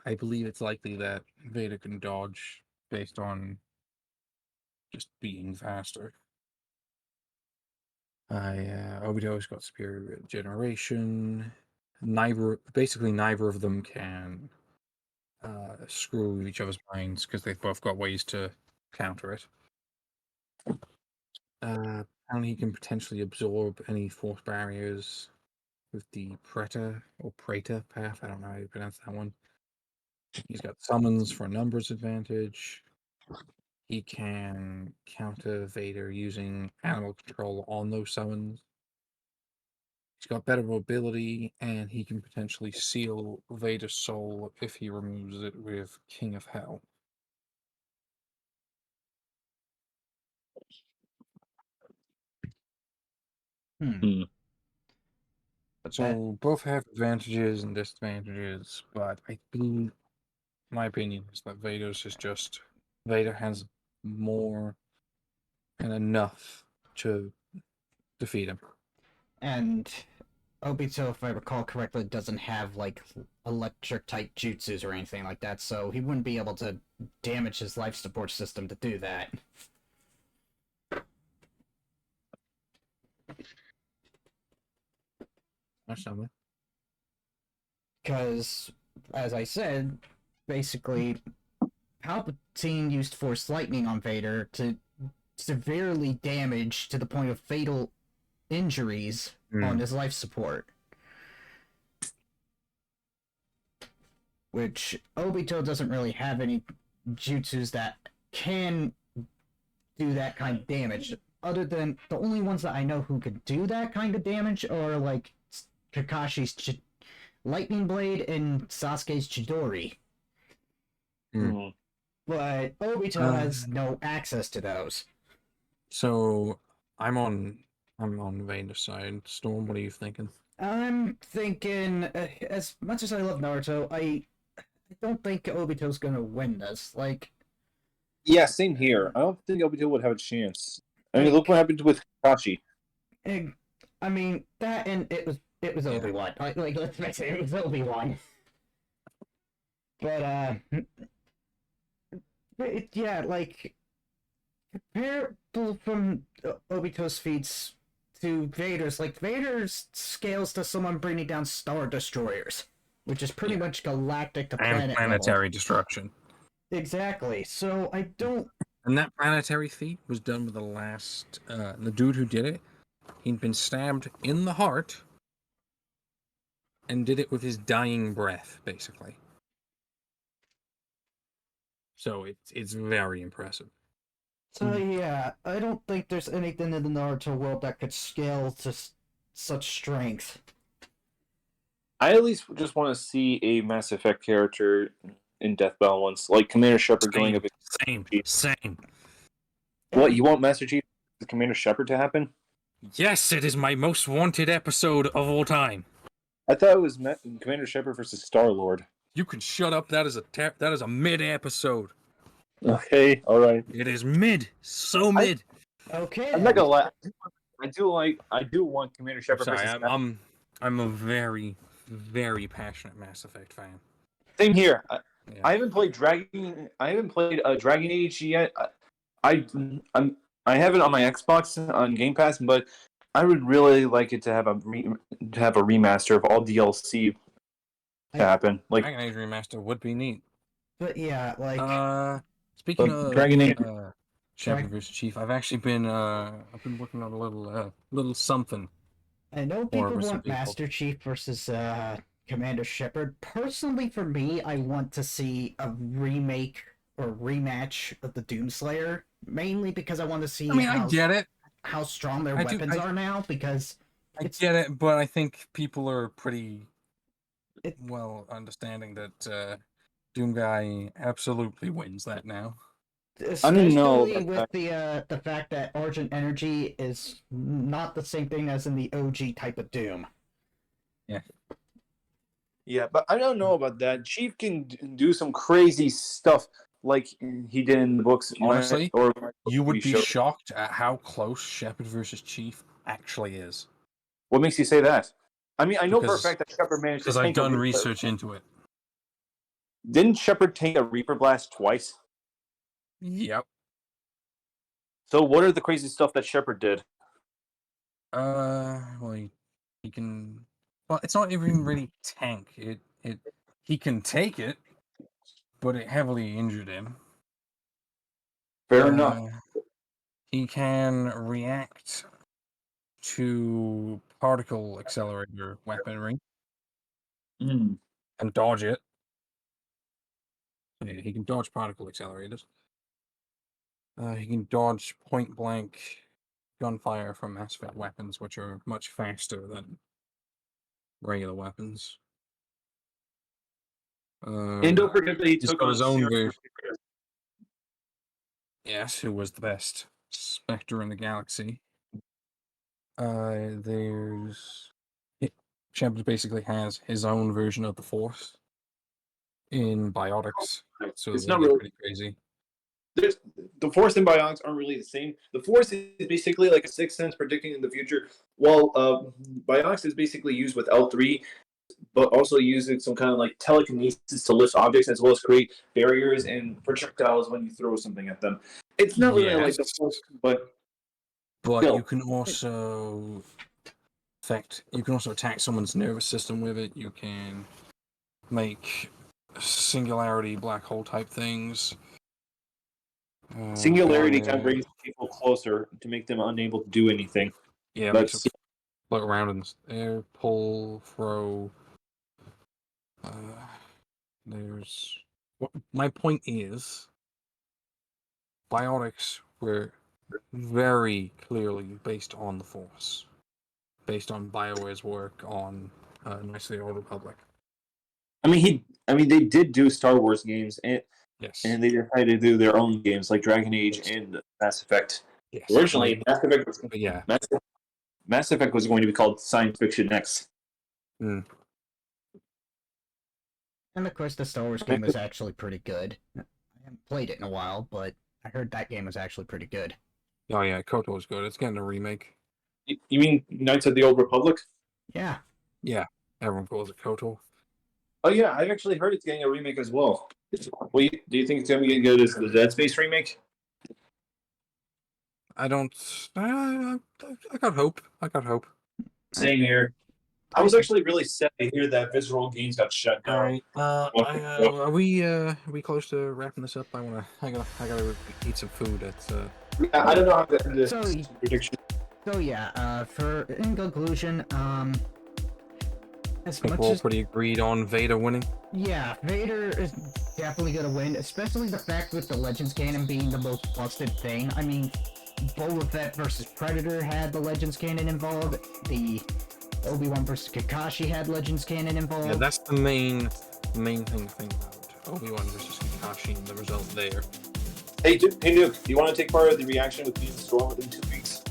I believe it's likely that Vader can dodge based on just being faster. Obito's got superior generation. Neither of them can screw each other's minds because they've both got ways to counter it. And he can potentially absorb any force barriers with the Preta or Preta path. I don't know how you pronounce that one. He's got summons for a numbers advantage. He can counter Vader using animal control on those summons. He's got better mobility, and he can potentially seal Vader's soul if he removes it with King of Hell. So both have advantages and disadvantages, but I believe my opinion is that Vader has more and enough to defeat him. and Obito, if I recall correctly, doesn't have like electric type jutsus or anything like that, so he wouldn't be able to damage his life support system to do that. That's something. Because, as I said, basically, Palpatine used Force Lightning on Vader to severely damage to the point of fatal injuries on his life support. Which Obito doesn't really have any jutsus that can do that kind of damage. Other than the only ones that I know who could do that kind of damage are like Kakashi's Lightning Blade and Sasuke's Chidori. But Obito has no access to those. So I'm on Vader's side. Storm, what are you thinking? I'm thinking, as much as I love Naruto, I don't think Obito's gonna win this. Like, Yeah, same here. I don't think Obito would have a chance. I mean, look what happened with Kakashi. I mean that, and it was Yeah. Obi-Wan. Like let's face it, it was Obi-Wan. But yeah, like comparable from Obito's feats to Vader's. Like Vader's scales to someone bringing down Star Destroyers, which is pretty much galactic to planet And planetary level. destruction. Exactly. So I don't. And that planetary feat was done with the dude who did it. He'd been stabbed in the heart and did it with his dying breath, basically. So it's very impressive. So yeah, I don't think there's anything in the Naruto world that could scale to such strength. I at least just want to see a Mass Effect character in Death Battle once, like Commander Shepard going up. Same. What, you want Master Chief Commander Shepard to happen? Yes, it is my most wanted episode of all time. I thought it was Commander Shepard versus Star Lord. You can shut up. That is a mid episode. Okay, all right. It is mid, so mid. Okay. I'm not gonna lie. I do want Commander Shepard Sorry, versus. I'm a very, very passionate Mass Effect fan. Same here. Yeah. I haven't played Dragon. I haven't played Dragon Age yet. I have it on my Xbox on Game Pass, but I would really like it to have a remaster of all DLC to happen. Like Dragon Age Remaster would be neat. But yeah, like speaking of Dragon Age, Shepard vs. Chief, I've actually been working on a little something. I know people with some want people. Master Chief versus Commander Shepard. Personally, for me, I want to see a remake or rematch of the Doomslayer, mainly because I want to see I get it. how strong their weapons are now, because I get it, but I think people are pretty well understanding that Doom Guy absolutely wins that now. I don't know Especially about with the fact that Argent Energy is not the same thing as in the OG type of Doom. Yeah, but I don't know about that. Chief can do some crazy stuff like he did in the books. Honestly, or you would be shocked at how close Shepard versus Chief actually is. What makes you say that? I mean, I know for a fact that Shepard managed to. Because I've done research into it. Didn't Shepard take a Reaper Blast twice? Yep. So what are the crazy stuff that Shepard did? Well, he can. Well, it's not even really tank. He can take it, but it heavily injured him. Fair enough. He can react to particle accelerator weaponry and dodge it. Yeah, he can dodge particle accelerators. He can dodge point blank gunfire from Mass Effect weapons, which are much faster than regular weapons. And don't forget that he took got on his own Zero. Yes, who was the best Spectre in the galaxy. Shepard basically has his own version of the Force in biotics, so It's they not get really. pretty crazy. the Force and Bionics aren't really the same. The Force is basically like a sixth sense predicting in the future, while Bionics is basically used with L3, but also using some kind of like telekinesis to lift objects as well as create barriers and projectiles when you throw something at them. It's not really like the Yes. Force, but But still. you can also attack someone's nervous system with it. You can make singularity black hole type things. Singularity fly- kind of brings people closer to make them unable to do anything. Yeah, But makes it float around in the air, pull, throw. There's. My point is, biotics were very clearly based on the Force, based on BioWare's work on Knights of the Old Republic. I mean, they did do Star Wars games, and Yes. they decided to do their own games like Dragon Age and Mass Effect. Yes. Originally, Mass Effect was, But yeah. Mass Effect was going to be called Science Fiction X. Mm. And of course, the Star Wars game was actually pretty good. I haven't played it in a while, but I heard that game was actually pretty good. Oh yeah, KOTOR's good. It's getting a remake. You mean Knights of the Old Republic? Yeah. Yeah, everyone calls it KOTOR. Oh yeah, I've actually heard it's getting a remake as well. Do you think it's going to be as good as the Dead Space remake? I don't. I got hope. Same here. I was actually really sad to hear that Visceral Games got shut down. All right. Are we close to wrapping this up? I gotta eat some food. I don't know how to end this So- prediction. So yeah, for in conclusion, as think much we're all as pretty agreed on Vader winning. yeah, Vader is definitely gonna win, especially the fact with the Legends canon being the most busted thing. I mean, Boba Fett versus Predator had the Legends canon involved. The Obi-Wan versus Kakashi had Legends canon involved. Yeah, that's the main thing to think about. Obi-Wan versus Kakashi and the result there. Hey, Nuke, do you want to take part of the reaction with me and Storm within 2 weeks?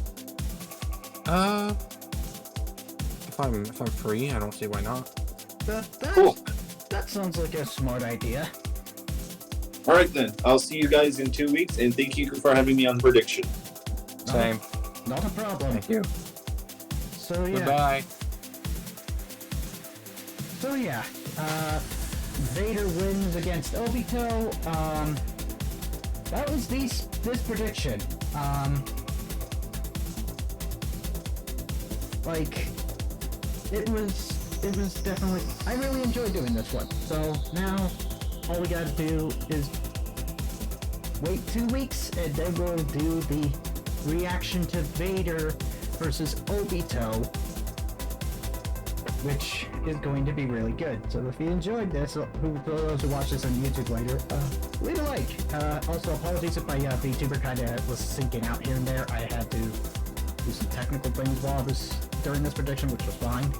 If I'm free, I don't see why not. Cool. That sounds like a smart idea. All right then, I'll see you guys in 2 weeks, and thank you for having me on Prediction. Same. Not a problem. Thank you. So yeah. Goodbye. So yeah, Vader wins against Obito. That was this prediction. Like, it was definitely. I really enjoyed doing this one. So now, all we gotta do is wait 2 weeks, and then we'll do the reaction to Vader versus Obito, which is going to be really good. So if you enjoyed this, for those who watch this on YouTube later, leave a like. Also, apologies if my VTuber kind of was sinking out here and there. I had to do some technical things while I was during this prediction, which was fine.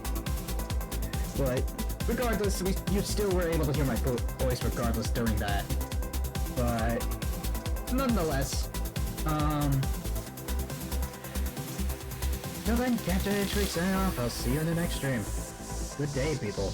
But regardless, you still were able to hear my voice regardless during that. But nonetheless, till then, Captain H3 signing off. I'll see you in the next stream. Good day, people.